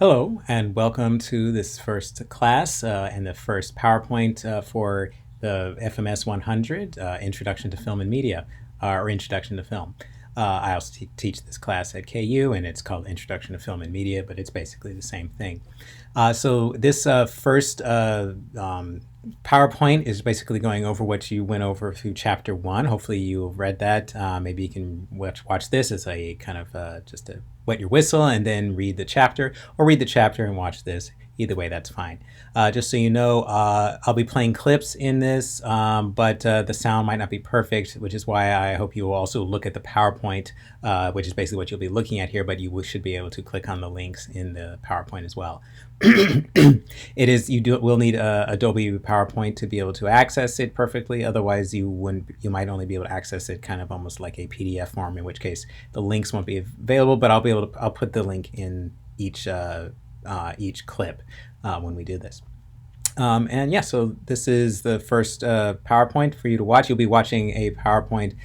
Hello, and welcome to this first class and the first PowerPoint for the FMS 100, Introduction to Film and Media, or Introduction to Film. I also teach this class at KU, and it's called Introduction to Film and Media, but it's basically the same thing. So this first PowerPoint is basically going over what you went over through Chapter 1. Hopefully you've read that. Maybe you can watch this as a kind of just a wet your whistle and then read the chapter, or read the chapter and watch this. Either way, that's fine. Just so you know, I'll be playing clips in this, but the sound might not be perfect, which is why I hope you will also look at the PowerPoint, which is basically what you'll be looking at here, but you should be able to click on the links in the PowerPoint as well. Will need Adobe PowerPoint to be able to access it perfectly. Otherwise, you might only be able to access it kind of almost like a PDF form, in which case the links won't be available. But I'll put the link in each clip when we do this. And yeah, so this is the first PowerPoint for you to watch. You'll be watching a PowerPoint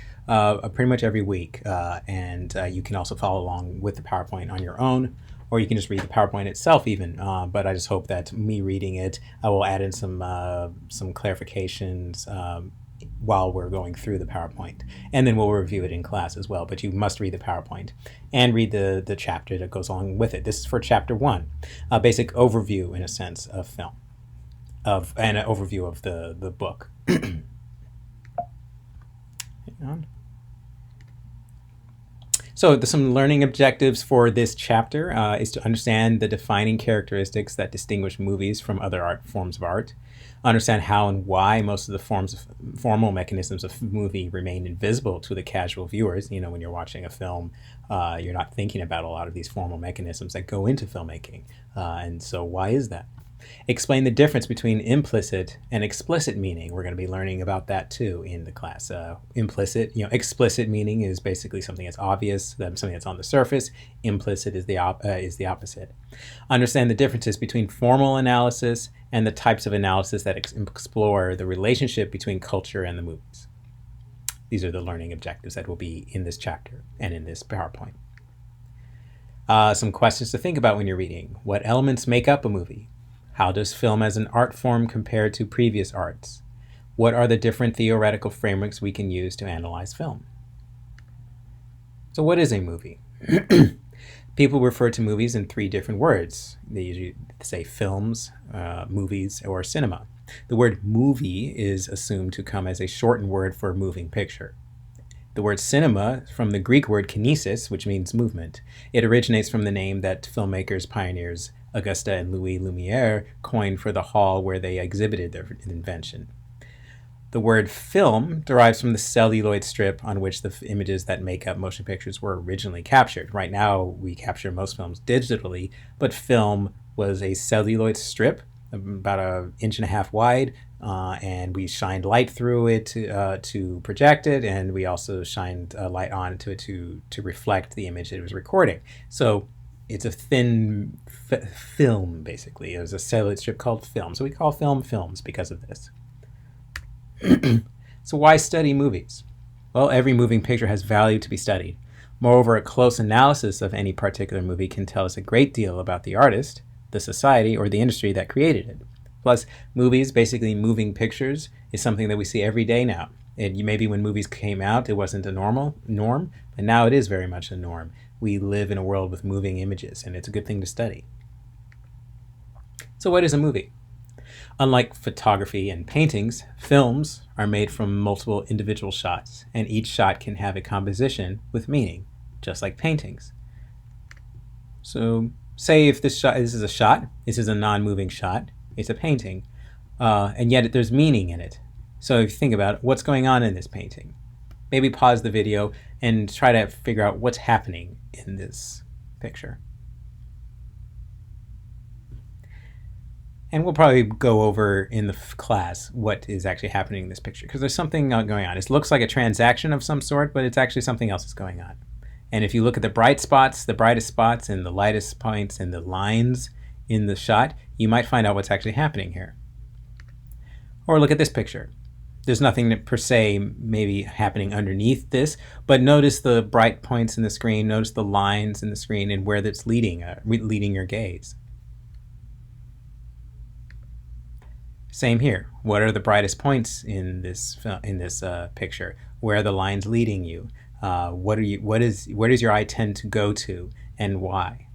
pretty much every week, and you can also follow along with the PowerPoint on your own, or you can just read the PowerPoint itself even. But I just hope that me reading it, I will add in some clarifications while we're going through the PowerPoint. And then we'll review it in class as well. But you must read the PowerPoint and read the chapter that goes along with it. This is for Chapter 1, a basic overview, in a sense, of film, and an overview of the book. Hang on. So some learning objectives for this chapter is to understand the defining characteristics that distinguish movies from other forms of art, understand how and why most of the formal mechanisms of movie remain invisible to the casual viewers. You know, when you're watching a film, you're not thinking about a lot of these formal mechanisms that go into filmmaking. And so why is that? Explain the difference between implicit and explicit meaning. We're going to be learning about that too in the class. Explicit meaning is basically something that's obvious, something that's on the surface. Implicit is the opposite. Understand the differences between formal analysis and the types of analysis that explore the relationship between culture and the movies. These are the learning objectives that will be in this chapter and in this PowerPoint. Some questions to think about when you're reading. What elements make up a movie? How does film as an art form compare to previous arts? What are the different theoretical frameworks we can use to analyze film? So what is a movie? People refer to movies in three different words. They usually say films, movies, or cinema. The word movie is assumed to come as a shortened word for moving picture. The word cinema, from the Greek word kinesis, which means movement. It originates from the name that filmmakers, pioneers, Auguste and Louis Lumière coined for the hall where they exhibited their invention. The word film derives from the celluloid strip on which the images that make up motion pictures were originally captured. Right now, we capture most films digitally, but film was a celluloid strip about 1.5 inches wide, and we shined light through it to project it, and we also shined light onto it to reflect the image it was recording. So it's a thin film, basically. It was a celluloid strip called film. So we call film films because of this. So why study movies? Well, every moving picture has value to be studied. Moreover, a close analysis of any particular movie can tell us a great deal about the artist, the society, or the industry that created it. Plus, movies, basically moving pictures, is something that we see every day now. Maybe when movies came out, it wasn't a norm, but now it is very much a norm. We live in a world with moving images, and it's a good thing to study. So what is a movie? Unlike photography and paintings, films are made from multiple individual shots, and each shot can have a composition with meaning, just like paintings. So say if this is a shot, this is a non-moving shot, it's a painting, and yet there's meaning in it. So if you think about it, what's going on in this painting? Maybe pause the video and try to figure out what's happening in this picture. And we'll probably go over in the class what is actually happening in this picture, because there's something going on. It looks like a transaction of some sort, but it's actually something else that's going on. And if you look at the brightest spots and the lightest points and the lines in the shot, you might find out what's actually happening here. Or look at this picture. There's nothing per se maybe happening underneath this, but notice the bright points in the screen, notice the lines in the screen and where that's leading your gaze. Same here. What are the brightest points in this picture? Where are the lines leading you? Where does your eye tend to go to, and why?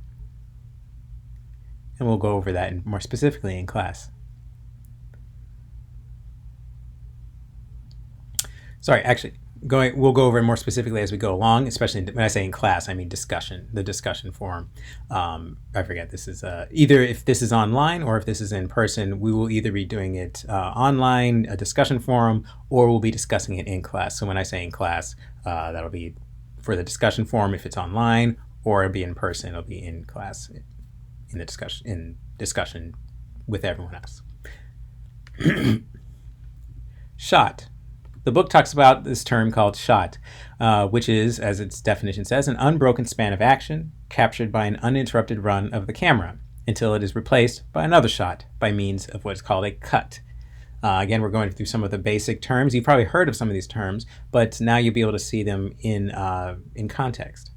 And we'll go over that more specifically in class. Sorry, actually, we'll go over it more specifically as we go along, especially when I say in class, I mean discussion, the discussion forum. I forget, this is either if this is online or if this is in person, we will either be doing it online, a discussion forum, or we'll be discussing it in class. So when I say in class, that'll be for the discussion forum if it's online, or it'll be in person, it'll be in class, in the discussion with everyone else. Shot. The book talks about this term called shot, which is, as its definition says, an unbroken span of action captured by an uninterrupted run of the camera until it is replaced by another shot by means of what's called a cut. Again, we're going through some of the basic terms. You've probably heard of some of these terms, but now you'll be able to see them in context.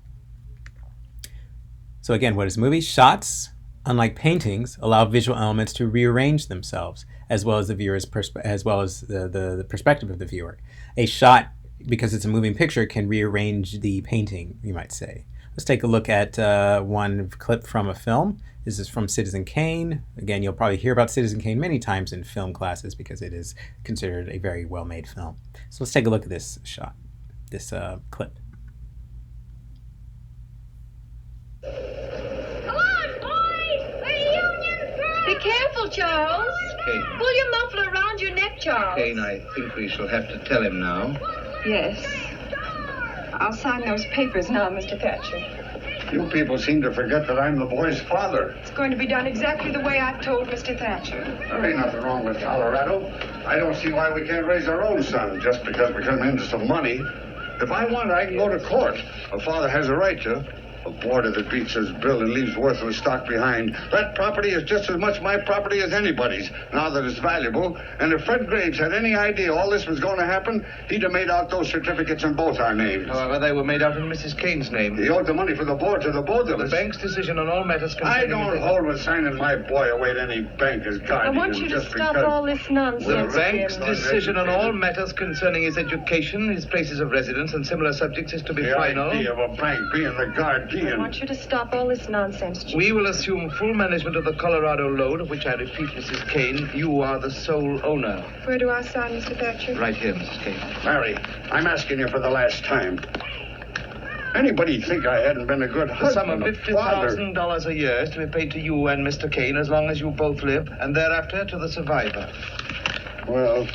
So again, what is a movie? Shots, unlike paintings, allow visual elements to rearrange themselves, as well as the viewer's the perspective of the viewer. A shot, because it's a moving picture, can rearrange the painting, you might say. Let's take a look at one clip from a film. This is from Citizen Kane. Again, you'll probably hear about Citizen Kane many times in film classes because it is considered a very well-made film. So let's take a look at this shot, this clip. Be careful, Charles. Kane. Pull your muffler around your neck, Charles. Kane, I think we shall have to tell him now. Yes. I'll sign those papers now, Mr. Thatcher. You people seem to forget that I'm the boy's father. It's going to be done exactly the way I've told Mr. Thatcher. There ain't nothing wrong with Colorado. I don't see why we can't raise our own son just because we come into some money. If I want, I can go to court. A father has a right to. A boarder that beats his bill and leaves worthless stock behind. That property is just as much my property as anybody's, now that it's valuable. And if Fred Graves had any idea all this was going to happen, he'd have made out those certificates in both our names. However, they were made out in Mrs. Kane's name. He owed the money for the board to the both of The us. bank's decision on all matters I concerning... don't hold with signing my boy away to any bank as I guardian. want you to just stop because. all this nonsense. The bank's again. decision on all matters concerning his education, his places of residence, and similar subjects is to be The final. idea of a bank being the I guardian. want you to stop all this nonsense, Chief. We will assume full management of the Colorado load, of which I repeat, Mrs. Kane, you are the sole owner. Where do I sign, Mr. Thatcher? Right here, Mrs. Kane. Mary, I'm asking you for the last time. Anybody think I hadn't been a good The sum of husband, a father? $50,000 a year is to be paid to you and Mr. Kane as long as you both live, and thereafter to the survivor. Well,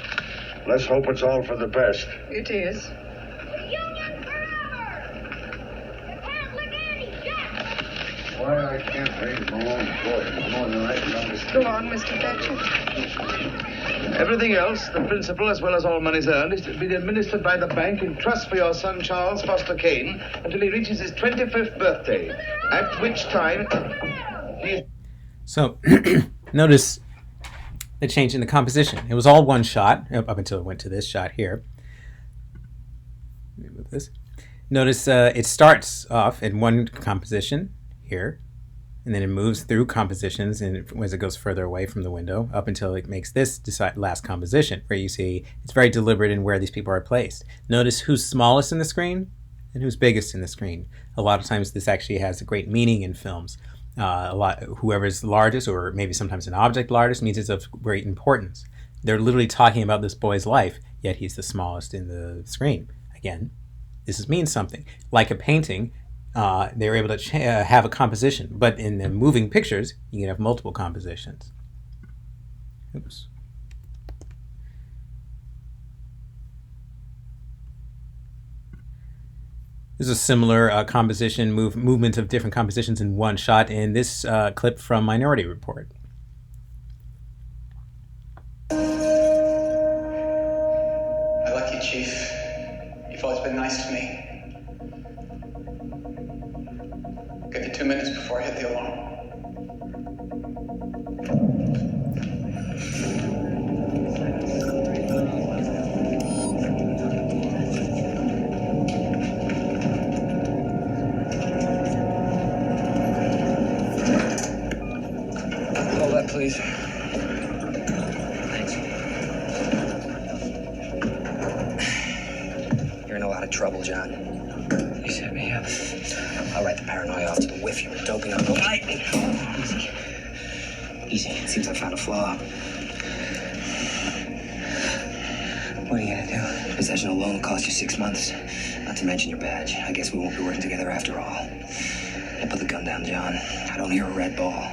let's hope it's all for the best. It is. Union forever! You can't lick any debt! Why I can't raise my own voice more than I can understand. Go on, Mr. Thatcher. Everything else, the principal as well as all monies earned, is to be administered by the bank in trust for your son Charles Foster Kane until he reaches his 25th birthday, at which time he is... So notice the change in the composition. It was all one shot up until it went to this shot here. Let me move this. Notice it starts off in one composition here, and then it moves through compositions, and as it goes further away from the window up until it makes this last composition, where you see it's very deliberate in where these people are placed. Notice who's smallest in the screen and who's biggest in the screen. A lot of times this actually has a great meaning in films. Whoever's largest, or maybe sometimes an object largest, means it's of great importance. They're literally talking about this boy's life, yet he's the smallest in the screen. Again, this means something. Like a painting, they were able to have a composition, but in the moving pictures, you can have multiple compositions. Oops. There's a similar composition, movement of different compositions in one shot in this clip from Minority Report. I like you, Chief. You've always been nice to me. I'll give you 2 minutes before I hit the alarm. Hold that, please. Thanks. trouble, John. You set me up. I'll write the paranoia off to the whiff you were doping up the lightning. Easy. Easy. It seems I found a flaw. What are you gonna do? Possession alone will cost you 6 months. Not to mention your badge. I guess we won't be working together after all. Now put the gun down, John. I don't hear a red ball.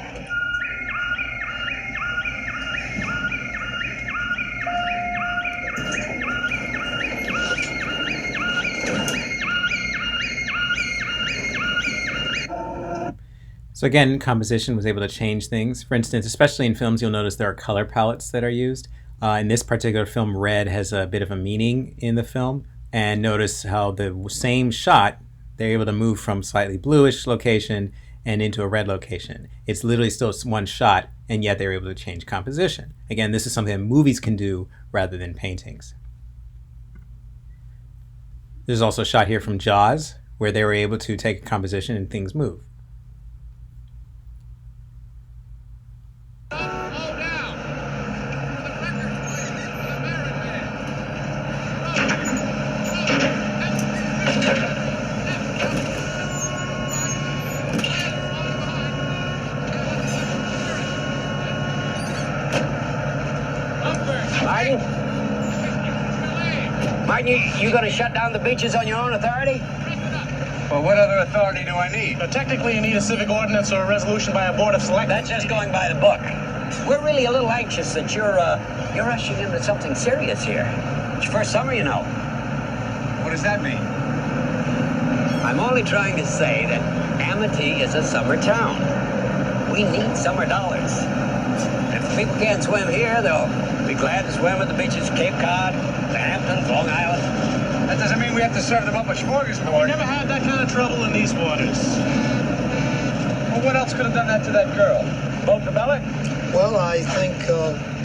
So again, composition was able to change things. For instance, especially in films, you'll notice there are color palettes that are used. In this particular film, red has a bit of a meaning in the film. And notice how the same shot, they're able to move from slightly bluish location and into a red location. It's literally still one shot, and yet they're able to change composition. Again, this is something that movies can do rather than paintings. There's also a shot here from Jaws, where they were able to take a composition and things move. Martin, you gonna shut down the beaches on your own authority? Well, what other authority do I need? Technically, you need a civic ordinance or a resolution by a board of select. That's just going by the book. We're really a little anxious that you're rushing into something serious here. It's your first summer, you know. What does that mean? I'm only trying to say that Amity is a summer town. We need summer dollars. If people can't swim here, they'll be glad to swim at the beaches of Cape Cod, Hampton, Long Island. That doesn't mean we have to serve them up a smorgasbord. We never had that kind of trouble in these waters. Well, what else could have done that to that girl? Boat the belly? Well, I think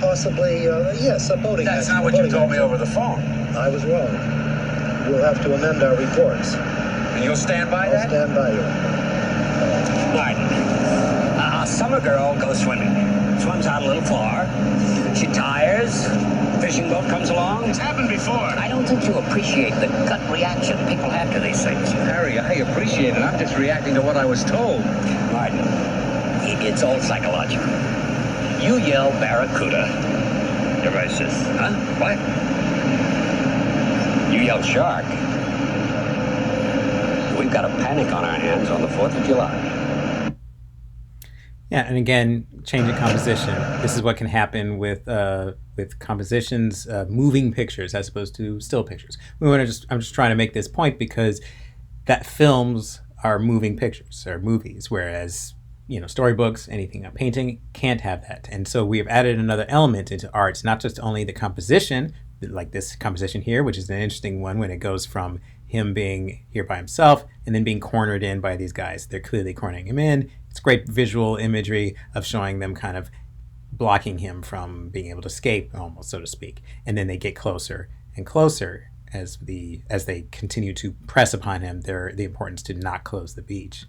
possibly, yes, a boating That's accident. not what you told me over the phone. I was wrong. We'll have to amend our reports. And you'll stand by I'll that? stand by you. Martin, a summer girl goes swimming. Swims out a little far. She tires. Fishing boat comes along. It's happened before. I don't think you appreciate the gut reaction people have to these things. Harry, I appreciate it. I'm just reacting to what I was told. Martin, it's all psychological. You yell barracuda. Everybody says, huh? What? You yell shark. We've got a panic on our hands on the 4th of July. Yeah, and again, changing composition. This is what can happen with compositions, moving pictures as opposed to still pictures. I'm just trying to make this point because that films are moving pictures or movies, whereas storybooks, anything, a painting can't have that. And so we have added another element into art, not just only the composition, like this composition here, which is an interesting one when it goes from him being here by himself and then being cornered in by these guys. They're clearly cornering him in. It's great visual imagery of showing them kind of blocking him from being able to escape, almost, so to speak. And then they get closer and closer as they continue to press upon him the importance to not close the beach,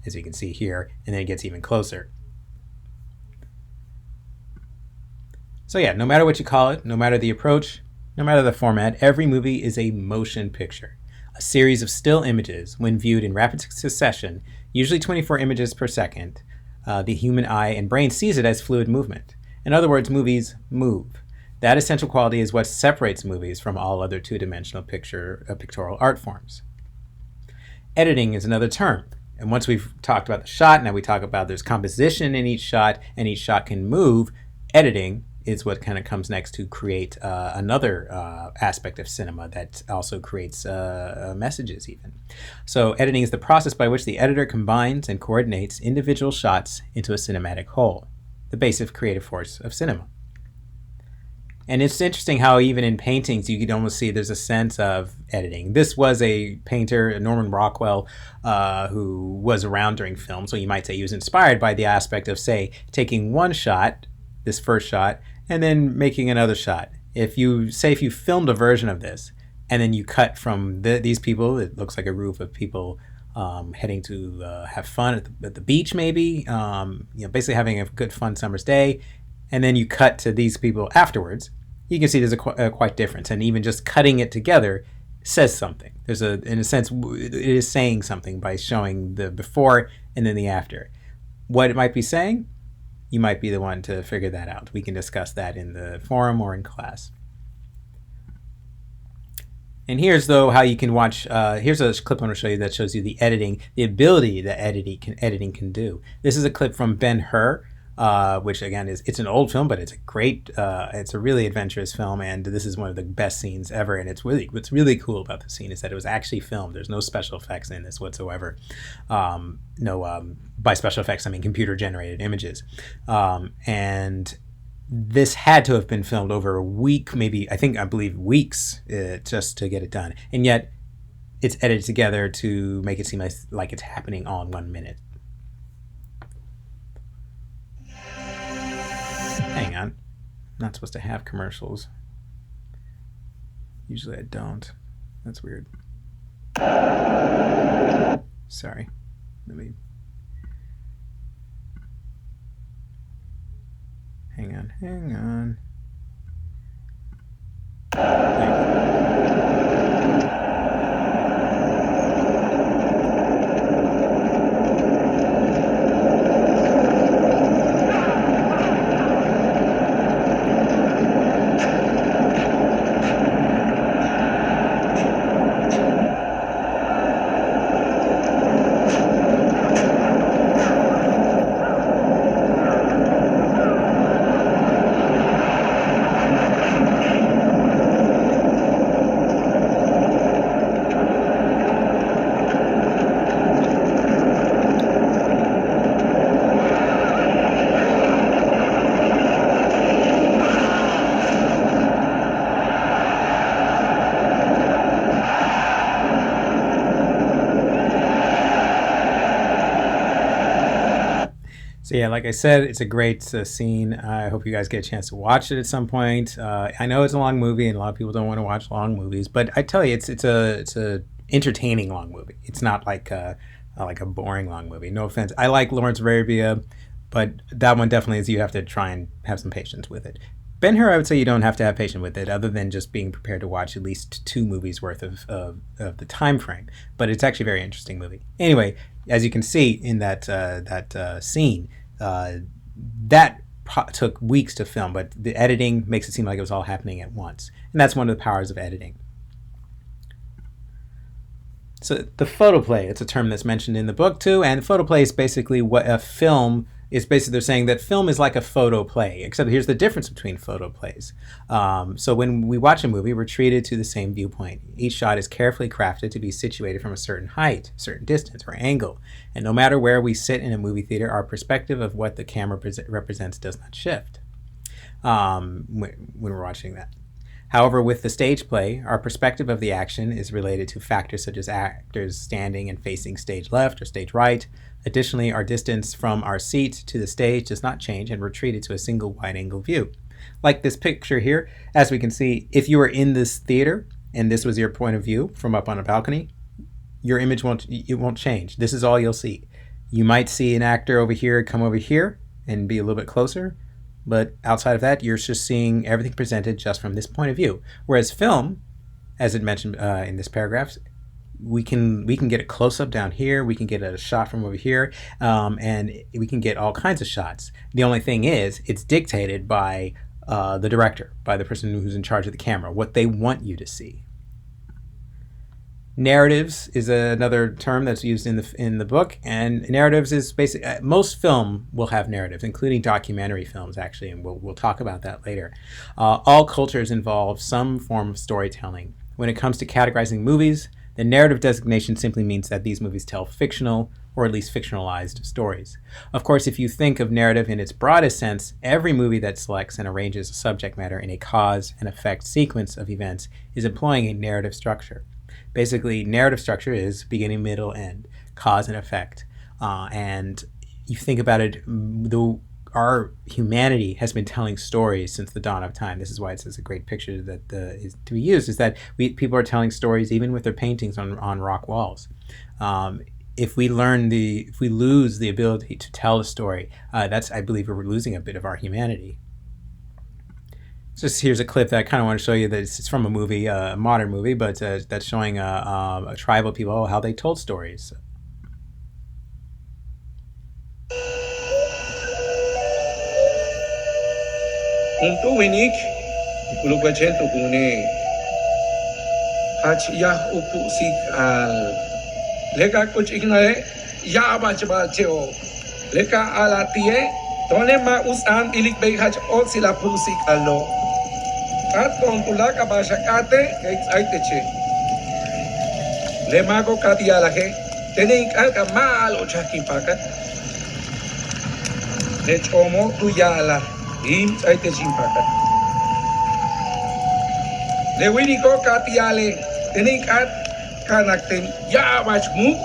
as you can see here, and then it gets even closer. So yeah, no matter what you call it, no matter the approach, no matter the format, every movie is a motion picture. A series of still images, when viewed in rapid succession, usually 24 images per second, the human eye and brain sees it as fluid movement. In other words, movies move. That essential quality is what separates movies from all other two-dimensional pictorial art forms. Editing is another term. And once we've talked about the shot, now we talk about there's composition in each shot, and each shot can move. Editing is what kind of comes next to create another aspect of cinema that also creates messages even. So editing is the process by which the editor combines and coordinates individual shots into a cinematic whole, the basic creative force of cinema. And it's interesting how even in paintings you can almost see there's a sense of editing. This was a painter, Norman Rockwell, who was around during film, so you might say he was inspired by the aspect of, say, taking one shot, this first shot, and then making another shot. If you filmed a version of this, and then you cut from these people, it looks like a group of people heading to have fun at the beach, maybe, basically having a good fun summer's day, and then you cut to these people afterwards, you can see there's a quite difference. And even just cutting it together says something. There's in a sense, it is saying something by showing the before and then the after. What it might be saying, you might be the one to figure that out. We can discuss that in the forum or in class. And here's, though, how you can watch. Here's a clip I want to show you that shows you the editing, the ability that editing can do. This is a clip from Ben-Hur, which again it's an old film, but it's a great, it's a really adventurous film, and this is one of the best scenes ever. And what's really cool about the scene is that it was actually filmed. There's no special effects in this whatsoever. By special effects I mean computer generated images, and this had to have been filmed over a week, maybe I believe weeks, just to get it done. And yet it's edited together to make it seem like it's happening all in 1 minute. Hang on. I'm not supposed to have commercials. Usually I don't. That's weird. Sorry. Let me... Hang on. So yeah, like I said, it's a great scene. I hope you guys get a chance to watch it at some point. I know it's a long movie, and a lot of people don't want to watch long movies, but I tell you, it's a entertaining long movie. It's not like a boring long movie. No offense. I like Lawrence of Arabia, but that one definitely is. You have to try and have some patience with it. Ben-Hur, I would say you don't have to have patience with it, other than just being prepared to watch at least 2 movies worth of the time frame. But it's actually a very interesting movie. Anyway, as you can see in that scene, that took weeks to film, but the editing makes it seem like it was all happening at once. And that's one of the powers of editing. So the photoplay, it's a term that's mentioned in the book too, and photoplay is basically what a film is. Basically, they're saying that film is like a photoplay, except here's the difference between photoplays. So when we watch a movie, we're treated to the same viewpoint. Each shot is carefully crafted to be situated from a certain height, certain distance, or angle. And no matter where we sit in a movie theater, our perspective of what the camera represents does not shift when we're watching that. However, with the stage play, our perspective of the action is related to factors such as actors standing and facing stage left or stage right. Additionally, our distance from our seat to the stage does not change, and we're treated to a single wide-angle view. Like this picture here, as we can see, if you were in this theater and this was your point of view from up on a balcony, your image won't change. This is all you'll see. You might see an actor over here come over here and be a little bit closer, but outside of that, you're just seeing everything presented just from this point of view. Whereas film, as it mentioned in this paragraph, we can get a close-up down here, we can get a shot from over here, and we can get all kinds of shots. The only thing is, it's dictated by the director, by the person who's in charge of the camera, what they want you to see. Narratives is another term that's used in the book, and narratives is basically most film will have narratives, including documentary films, actually, and we'll talk about that later. All cultures involve some form of storytelling. When it comes to categorizing movies, the narrative designation simply means that these movies tell fictional, or at least fictionalized, stories. Of course, if you think of narrative in its broadest sense, every movie that selects and arranges a subject matter in a cause and effect sequence of events is employing a narrative structure. Basically, narrative structure is beginning, middle, end, cause and effect. And you think about it, our humanity has been telling stories since the dawn of time. This is why it's a great picture that is to be used, is that people are telling stories even with their paintings on rock walls. If we lose the ability to tell a story, I believe we're losing a bit of our humanity. Just here's a clip that I kind of want to show you that it's from a movie, a modern movie, but that's showing a tribal people how they told stories. Untuk winik, puluh percent tu kune. Hach yah upu sikal. Leka kuch ignare, ya bachba cheo. Leka alatie, tone ma usan ilik bay hach ol sila pusikalo. At kung tulak abashakate, kay aiteche. Lemago katialahe, tening ka malo chakipakat. Lechomo tuyala. Im aite simpakat. Le winiko katiale tenikat kanakten ya bachmu.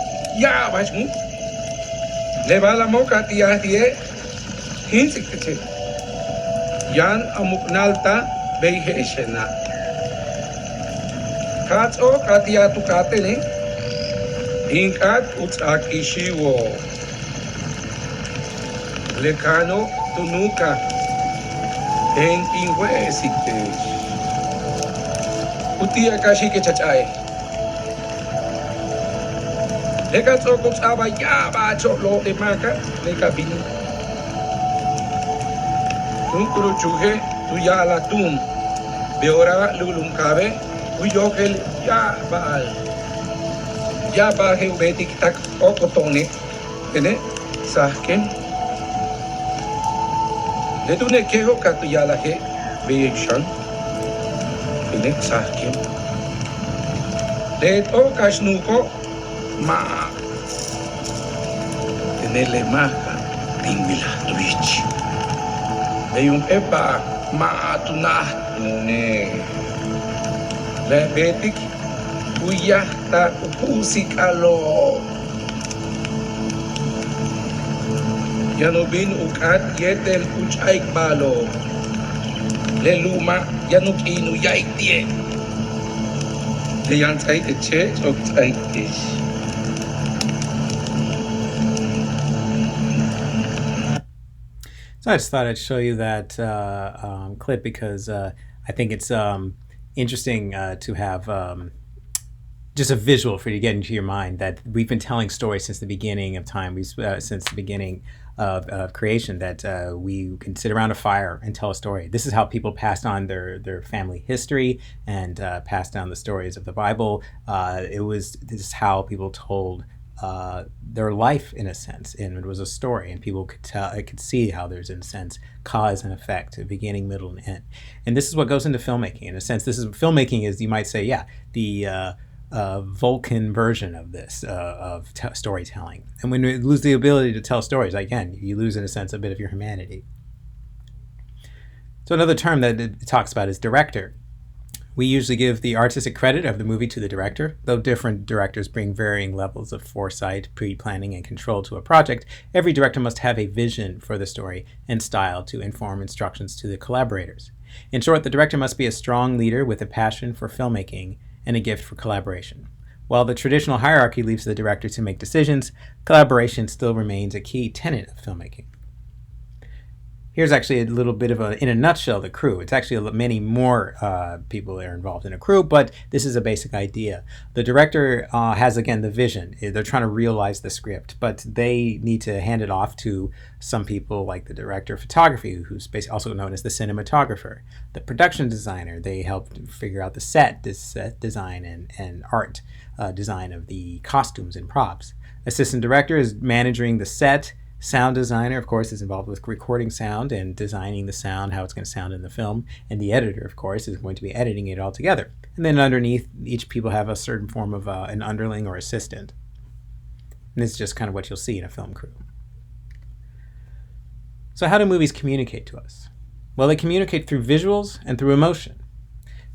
Le balamo katiatie hinsikte. Yan amuknalta beiheshena. Katso katiatu katene. Inkat utsakishiwo. Lekano tunuka. En inhuesite. Utia kashi ke chachae. Leka tsoko tsaba ya ba cholo de maka leka bin. Tunkuru chuhe tu ya la tum. Beora lulum kabe tu yokel ya baal. Ya ba he betik tak okotone. Tene sahken. Le tu ne keho katu yala he beyekshan inek sahkim le to kashnuko ma tenele maka tingwila twitch le yung epa ma tunah ne le betik kuya ta upusikalo Yanubin ukat yetel uchaik balo. Leluma yanuk inu yaik tie. Le yan tzait che ok tzait ish. So I just thought I'd show you that clip because I think it's interesting to have just a visual for you to get into your mind that we've been telling stories since the beginning of time. Since the beginning of creation, that we can sit around a fire and tell a story. This is how people passed on their family history and passed down the stories of the Bible. This is how people told their life in a sense, and it was a story, and people could see how there's in a sense cause and effect, a beginning, middle, and end. And this is what goes into filmmaking. In a sense, filmmaking is, you might say, the Vulcan version of this, of storytelling. And when you lose the ability to tell stories, again, you lose in a sense a bit of your humanity. So another term that it talks about is director. We usually give the artistic credit of the movie to the director. Though different directors bring varying levels of foresight, pre-planning, and control to a project, every director must have a vision for the story and style to inform instructions to the collaborators. In short, the director must be a strong leader with a passion for filmmaking and a gift for collaboration. While the traditional hierarchy leaves the director to make decisions, collaboration still remains a key tenet of filmmaking. Here's actually a little bit of in a nutshell, the crew. It's actually many more people that are involved in a crew, but this is a basic idea. The director has, again, the vision. They're trying to realize the script, but they need to hand it off to some people like the director of photography, who's basically also known as the cinematographer. The production designer, they help figure out the set design and art design of the costumes and props. Assistant director is managing the set. Sound designer, of course, is involved with recording sound and designing the sound, how it's going to sound in the film. And the editor, of course, is going to be editing it all together. And then underneath, each people have a certain form of an underling or assistant. And this is just kind of what you'll see in a film crew. So how do movies communicate to us? Well, they communicate through visuals and through emotion.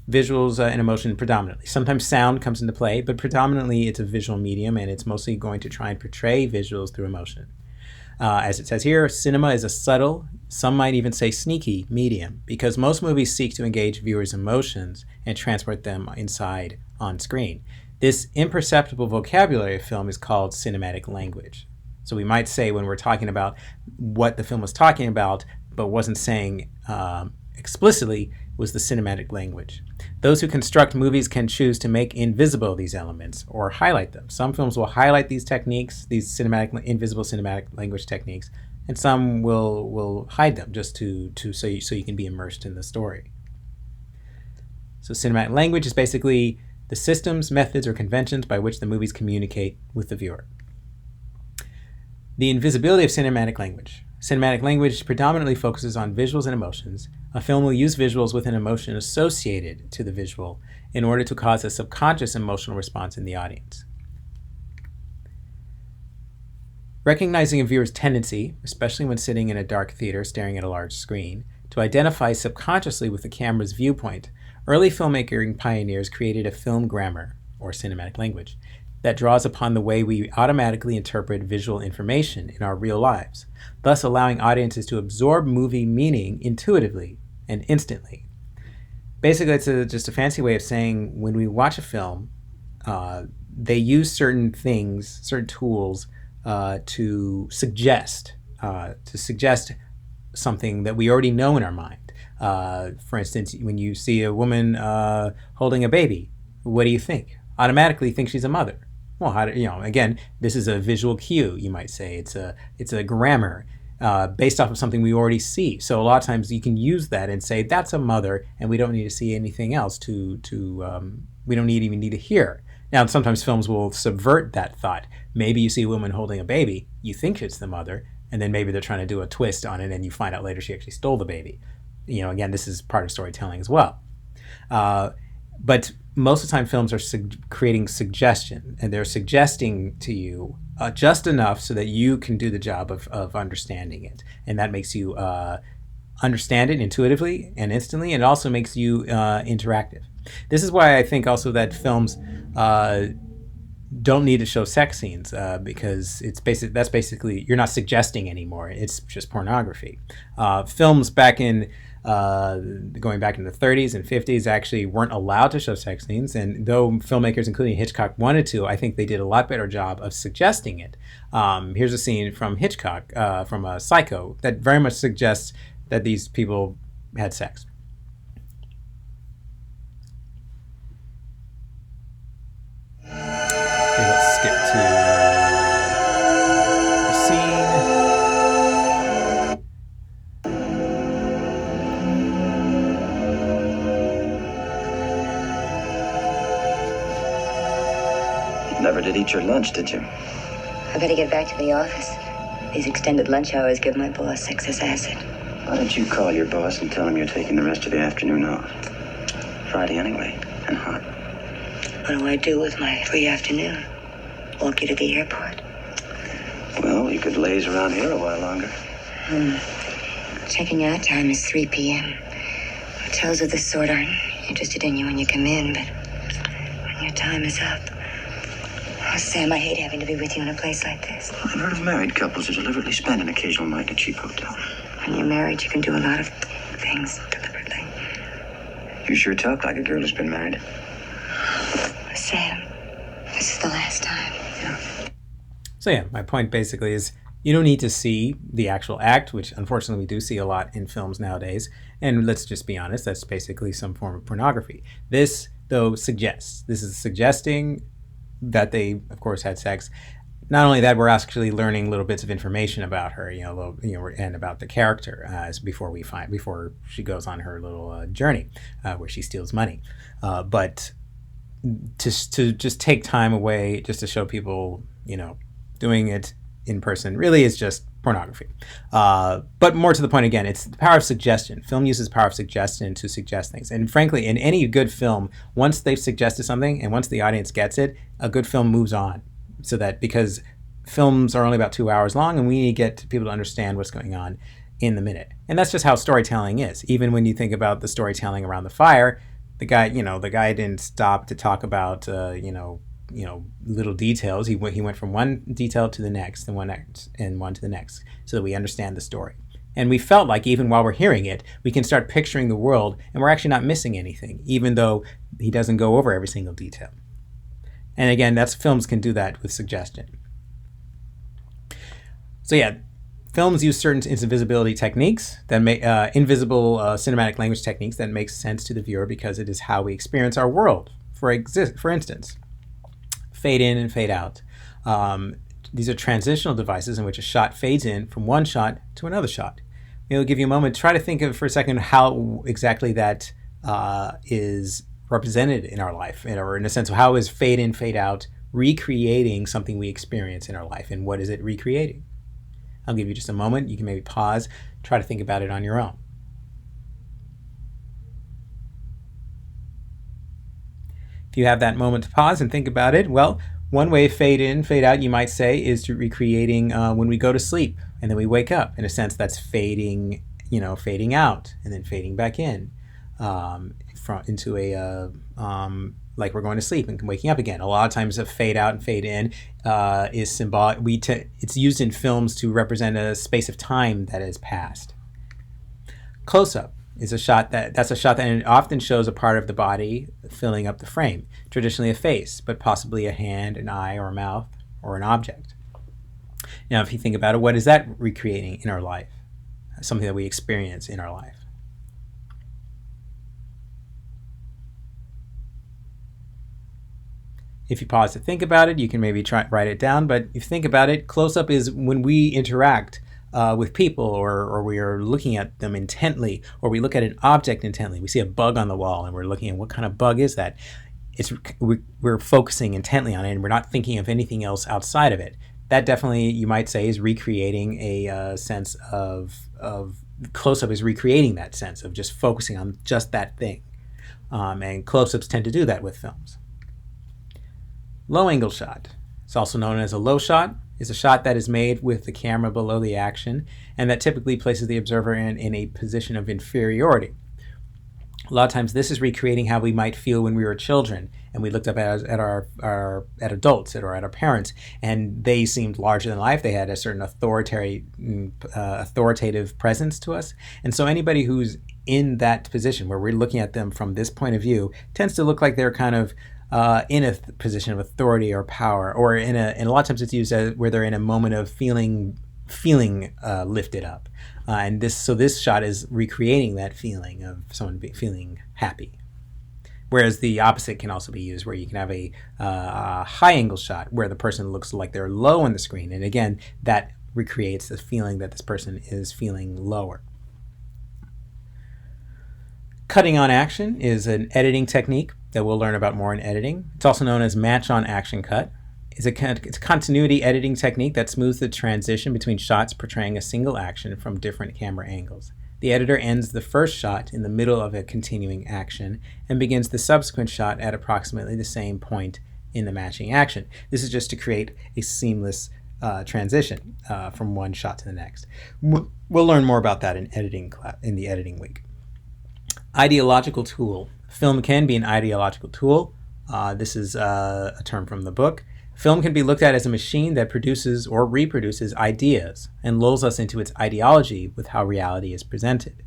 Visuals and emotion predominantly. Sometimes sound comes into play, but predominantly it's a visual medium, and it's mostly going to try and portray visuals through emotion. As it says here, cinema is a subtle, some might even say sneaky, medium, because most movies seek to engage viewers' emotions and transport them inside on screen. This imperceptible vocabulary of film is called cinematic language. So we might say, when we're talking about what the film was talking about, but wasn't saying explicitly, was the cinematic language. Those who construct movies can choose to make invisible these elements or highlight them. Some films will highlight these techniques, these invisible cinematic language techniques, and some will hide them just so you can be immersed in the story. So cinematic language is basically the systems, methods, or conventions by which the movies communicate with the viewer. The invisibility of cinematic language. Cinematic language predominantly focuses on visuals and emotions. A film will use visuals with an emotion associated to the visual in order to cause a subconscious emotional response in the audience. Recognizing a viewer's tendency, especially when sitting in a dark theater staring at a large screen, to identify subconsciously with the camera's viewpoint, early filmmaking pioneers created a film grammar, or cinematic language, that draws upon the way we automatically interpret visual information in our real lives, thus allowing audiences to absorb movie meaning intuitively and instantly. Basically, it's just a fancy way of saying when we watch a film, they use certain things, certain tools to suggest something that we already know in our mind. For instance, when you see a woman holding a baby, what do you think? Automatically think she's a mother. Well, again, this is a visual cue, you might say. It's a grammar based off of something we already see. So a lot of times you can use that and say that's a mother, and we don't need to see anything else we don't even need to hear. Now, sometimes films will subvert that thought. Maybe you see a woman holding a baby, you think it's the mother, and then maybe they're trying to do a twist on it, and you find out later she actually stole the baby. Again, this is part of storytelling as well. But most of the time, films are creating suggestion, and they're suggesting to you just enough so that you can do the job of understanding it. And that makes you understand it intuitively and instantly, and it also makes you interactive. This is why I think also that films don't need to show sex scenes because that's basically you're not suggesting anymore. It's just pornography. Films back in going back in the 30s and 50s actually weren't allowed to show sex scenes, and though filmmakers including Hitchcock wanted to, I think they did a lot better job of suggesting it. Here's a scene from Hitchcock from Psycho that very much suggests that these people had sex. Okay, let's skip to the scene. You never did eat your lunch, did you? I better get back to the office. These extended lunch hours give my boss excess acid. Why don't you call your boss and tell him you're taking the rest of the afternoon off? Friday anyway, and hot. What do I do with my free afternoon? Walk you to the airport? Well, you could laze around here a while longer. Checking out time is 3 p.m. Hotels of this sort aren't interested in you when you come in, but when your time is up... Oh, Sam, I hate having to be with you in a place like this. I've heard of married couples who deliberately spend an occasional night in a cheap hotel. When you're married, you can do a lot of things deliberately. You sure talk like a girl who's been married. Sam, this is the last time. Yeah. So yeah, my point basically is you don't need to see the actual act, which unfortunately we do see a lot in films nowadays. And let's just be honest, that's basically some form of pornography. This, though, suggests. This is suggesting that they, of course, had sex. Not only that, we're actually learning little bits of information about her, and about the character before she goes on her little journey where she steals money. But to just take time away just to show people, doing it in person really is just pornography. But more to the point, again, it's the power of suggestion. Film uses the power of suggestion to suggest things. And frankly, in any good film, once they've suggested something and once the audience gets it, a good film moves on. So that because films are only about 2 hours long and we need to get people to understand what's going on in the minute. And that's just how storytelling is. Even when you think about the storytelling around the fire, the guy didn't stop to talk about, little details. He went from one detail to the next and one to the next so that we understand the story. And we felt like even while we're hearing it, we can start picturing the world and we're actually not missing anything, even though he doesn't go over every single detail. And again, films can do that with suggestion. So yeah, Films use certain invisibility techniques that make invisible cinematic language techniques that make sense to the viewer because it is how we experience our world. For instance, fade in and fade out. These are transitional devices in which a shot fades in from one shot to another shot. It'll give you a moment. Try to think of for a second how exactly that is represented in our life, or in a sense of how is fade in, fade out recreating something we experience in our life, and what is it recreating? I'll give you just a moment. You can maybe pause, try to think about it on your own. If you have that moment to pause and think about it, well, one way fade in, fade out, you might say, is to recreating when we go to sleep and then we wake up. In a sense, that's fading, fading out and then fading back in into a like we're going to sleep and waking up again. A lot of times, a fade out and fade in is symbolic. It's used in films to represent a space of time that has passed. Close up is a shot that often shows a part of the body filling up the frame. Traditionally a face, but possibly a hand, an eye, or a mouth, or an object. Now, if you think about it, what is that recreating in our life? Something that we experience in our life. If you pause to think about it, you can maybe write it down. But if you think about it, close-up is when we interact with people, or we are looking at them intently, or we look at an object intently. We see a bug on the wall, and we're looking at what kind of bug is that. We're focusing intently on it, and we're not thinking of anything else outside of it. That definitely, you might say, is recreating a sense of close-up is recreating that sense of just focusing on just that thing. And close-ups tend to do that with films. Low angle shot, it's also known as a low shot, is a shot that is made with the camera below the action and that typically places the observer in a position of inferiority. A lot of times this is recreating how we might feel when we were children and we looked up at adults or at our parents, and they seemed larger than life. They had a certain authoritative presence to us. And so anybody who's in that position where we're looking at them from this point of view tends to look like they're kind of in a position of authority or power, or and a lot of times it's used as where they're in a moment of feeling lifted up, and this shot is recreating that feeling of someone feeling happy. Whereas the opposite can also be used, where you can have a high angle shot where the person looks like they're low on the screen, and again that recreates the feeling that this person is feeling lower. Cutting on action is an editing technique that we'll learn about more in editing. It's also known as match on action cut. It's a continuity editing technique that smooths the transition between shots portraying a single action from different camera angles. The editor ends the first shot in the middle of a continuing action and begins the subsequent shot at approximately the same point in the matching action. This is just to create a seamless transition from one shot to the next. We'll learn more about that in the editing week. Ideological tool. Film can be an ideological tool. This is a term from the book. Film can be looked at as a machine that produces or reproduces ideas and lulls us into its ideology with how reality is presented.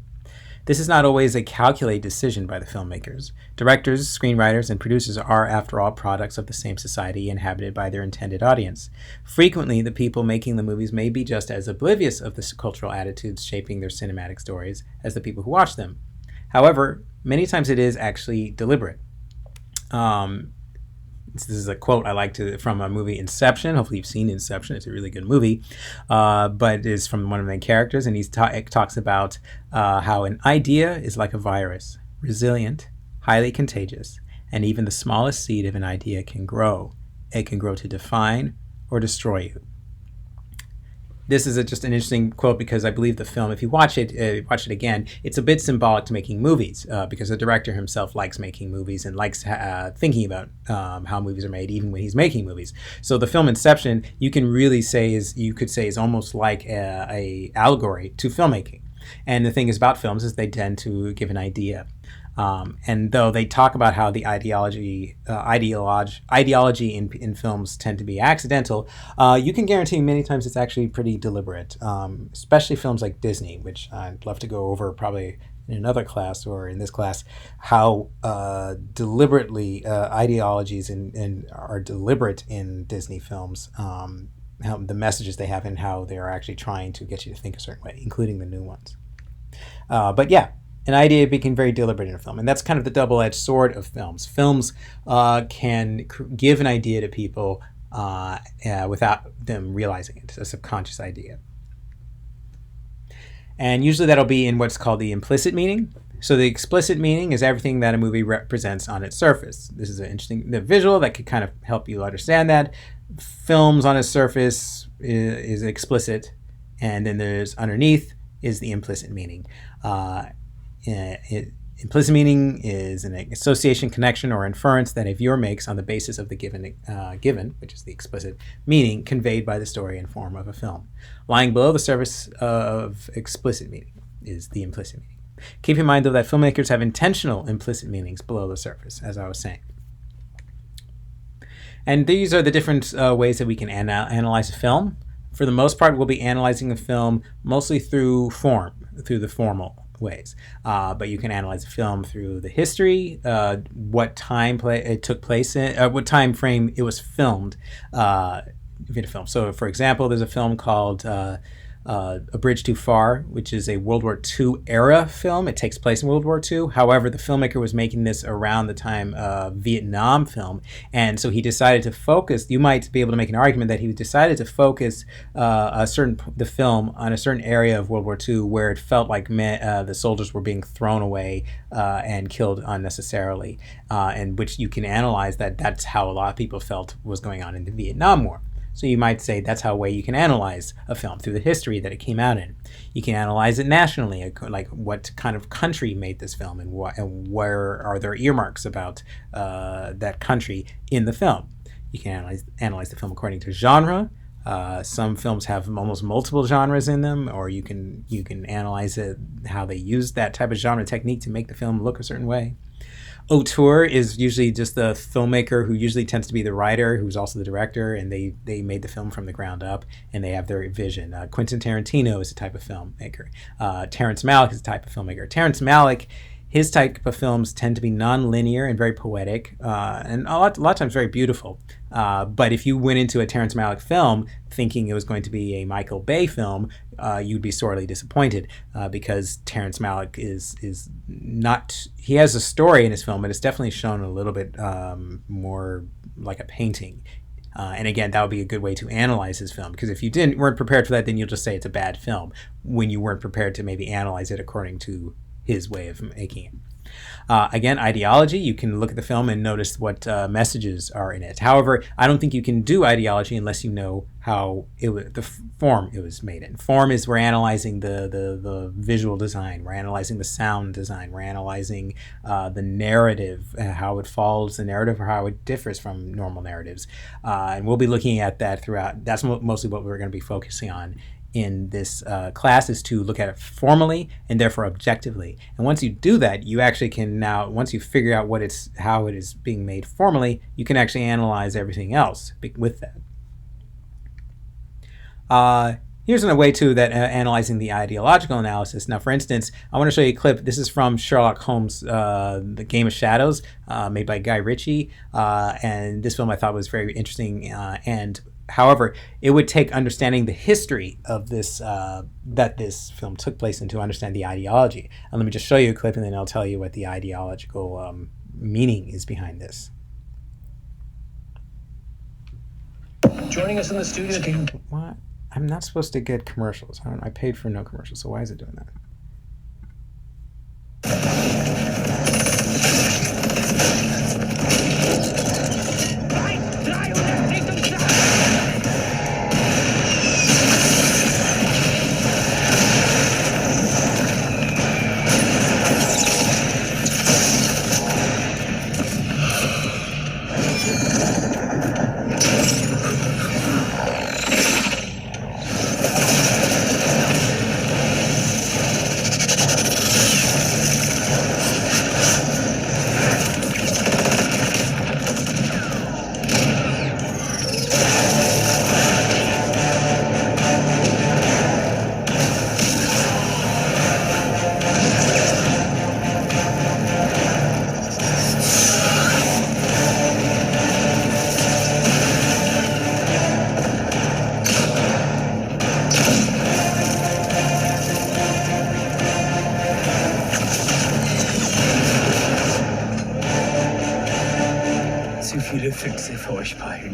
This is not always a calculated decision by the filmmakers. Directors, screenwriters, and producers are, after all, products of the same society inhabited by their intended audience. Frequently, the people making the movies may be just as oblivious of the cultural attitudes shaping their cinematic stories as the people who watch them. However, many times it is actually deliberate. This is a quote I like from a movie, Inception. Hopefully you've seen Inception. It's a really good movie. But it's from one of the main characters, and he talks about how an idea is like a virus, resilient, highly contagious, and even the smallest seed of an idea can grow. It can grow to define or destroy you. This is just an interesting quote because I believe the film, if you watch it again, it's a bit symbolic to making movies because the director himself likes making movies and likes thinking about how movies are made even when he's making movies. So the film Inception, you could say is almost like a allegory to filmmaking. And the thing is about films is they tend to give an idea. And though they talk about how the ideology in films tend to be accidental, you can guarantee many times it's actually pretty deliberate, especially films like Disney, which I'd love to go over probably in another class or in this class, how deliberately ideologies are deliberate in Disney films. the messages they have and how they are actually trying to get you to think a certain way, including the new ones. But yeah, an idea being very deliberate in a film, and that's kind of the double-edged sword of films. Films can give an idea to people without them realizing it. It's a subconscious idea. And usually that'll be in what's called the implicit meaning. So the explicit meaning is everything that a movie represents on its surface. This is an interesting visual that could kind of help you understand that. Films on its surface is explicit, and then there's underneath is the implicit meaning. Implicit meaning is an association, connection, or inference that a viewer makes on the basis of the given, which is the explicit meaning conveyed by the story and form of a film. Lying below the surface of explicit meaning is the implicit meaning. Keep in mind, though, that filmmakers have intentional implicit meanings below the surface, as I was saying. And these are the different ways that we can analyze a film. For the most part, we'll be analyzing a film mostly through the formal ways. But you can analyze a film through the history, what time it took place in, what time frame it was filmed in a film. So, for example, there's a film called A Bridge Too Far, which is a World War II era film. It takes place in World War II. However, the filmmaker was making this around the time of Vietnam film, and so he decided to focus. You might be able to make an argument that he decided to focus the film on a certain area of World War II where it felt like the soldiers were being thrown away and killed unnecessarily, and which you can analyze that's how a lot of people felt was going on in the Vietnam War. So you might say that's how you can analyze a film, through the history that it came out in. You can analyze it nationally, like what kind of country made this film, and where are there earmarks about that country in the film. You can analyze the film according to genre. Some films have almost multiple genres in them, or you can analyze it, how they use that type of genre technique to make the film look a certain way. Auteur is usually just the filmmaker who usually tends to be the writer, who's also the director, and they made the film from the ground up, and they have their vision. Quentin Tarantino is a type of filmmaker. Terrence Malick is a type of filmmaker. Terrence Malick, his type of films tend to be non-linear and very poetic, and a lot of times very beautiful. But if you went into a Terrence Malick film thinking it was going to be a Michael Bay film, you'd be sorely disappointed, because Terrence Malick is not. He has a story in his film, but it's definitely shown a little bit more like a painting. And again, that would be a good way to analyze his film, because if you weren't prepared for that, then you'll just say it's a bad film when you weren't prepared to maybe analyze it according to his way of making it. Again, ideology, you can look at the film and notice what messages are in it. However, I don't think you can do ideology unless you know how the form it was made in. Form is, we're analyzing the visual design, we're analyzing the sound design, we're analyzing the narrative, how it follows the narrative or how it differs from normal narratives. And we'll be looking at that throughout. That's mostly what we're going to be focusing on in this class, is to look at it formally and therefore objectively. And once you do that, you actually can now, once you figure out how it is being made formally, you can actually analyze everything else with that. Here's a way too that analyzing the ideological analysis. Now, for instance, I want to show you a clip. This is from Sherlock Holmes, The Game of Shadows, made by Guy Ritchie. And this film I thought was very interesting, and however, it would take understanding the history of this, that this film took place in, to understand the ideology. And let me just show you a clip, and then I'll tell you what the ideological meaning is behind this. Joining us in the studio. What? I'm not supposed to get commercials. I paid for no commercials, so why is it doing that? viele Füchse für euch beide.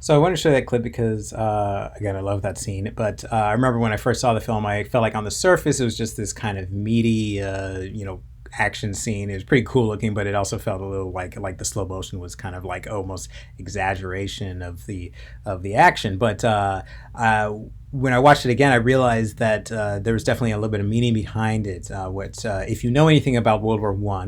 So I want to show that clip because, again, I love that scene. But I remember when I first saw the film, I felt like on the surface it was just this kind of meaty, action scene. It was pretty cool looking, but it also felt a little like the slow motion was kind of like almost exaggeration of the action. But when I watched it again, I realized that there was definitely a little bit of meaning behind it. If you know anything about World War I,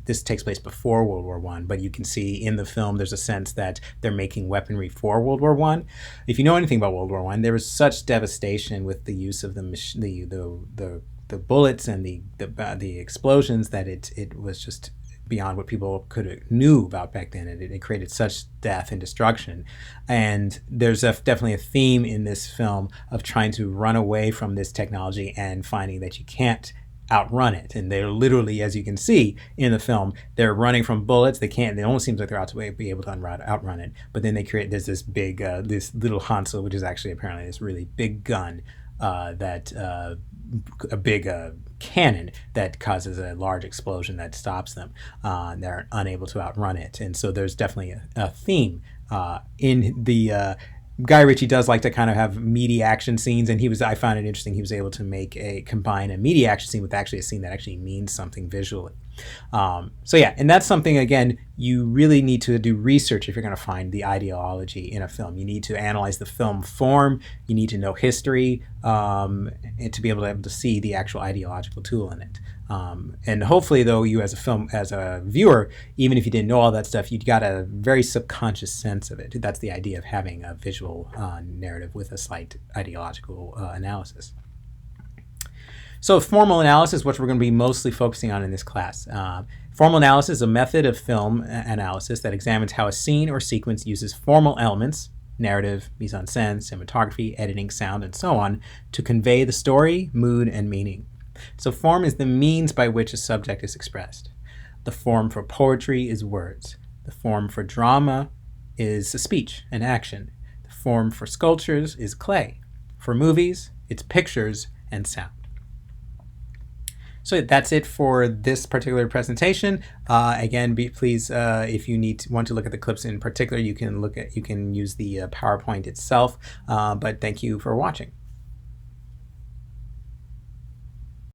this takes place before World War I, but you can see in the film there's a sense that they're making weaponry for World War I. If you know anything about World War I, there was such devastation with the use of the bullets and the explosions that it was just beyond what people knew about back then. It created such death and destruction. And there's definitely a theme in this film of trying to run away from this technology and finding that you can't outrun it. And they're literally, as you can see in the film, they're running from bullets. It almost seems like they're out to be able to outrun it. But then there's this big, this little Hansel, which is actually apparently this really big gun a big cannon that causes a large explosion that stops them. They're unable to outrun it. And so there's definitely a theme in the Guy Ritchie does like to kind of have meaty action scenes, and I found it interesting he was able to combine a meaty action scene with actually a scene that actually means something visually. So yeah, and that's something, again, you really need to do research if you're going to find the ideology in a film. You need to analyze the film form, you need to know history, and to be able to see the actual ideological tool in it. And hopefully, though, you as a viewer, even if you didn't know all that stuff, you got a very subconscious sense of it. That's the idea of having a visual narrative with a slight ideological analysis. So formal analysis, which we're going to be mostly focusing on in this class. Formal analysis is a method of film analysis that examines how a scene or sequence uses formal elements, narrative, mise-en-scène, cinematography, editing, sound, and so on, to convey the story, mood, and meaning. So form is the means by which a subject is expressed. The form for poetry is words. The form for drama is speech and action. The form for sculptures is clay. For movies, it's pictures and sound. So that's it for this particular presentation. Again, please, if you want to look at the clips in particular, you can use the PowerPoint itself. But thank you for watching.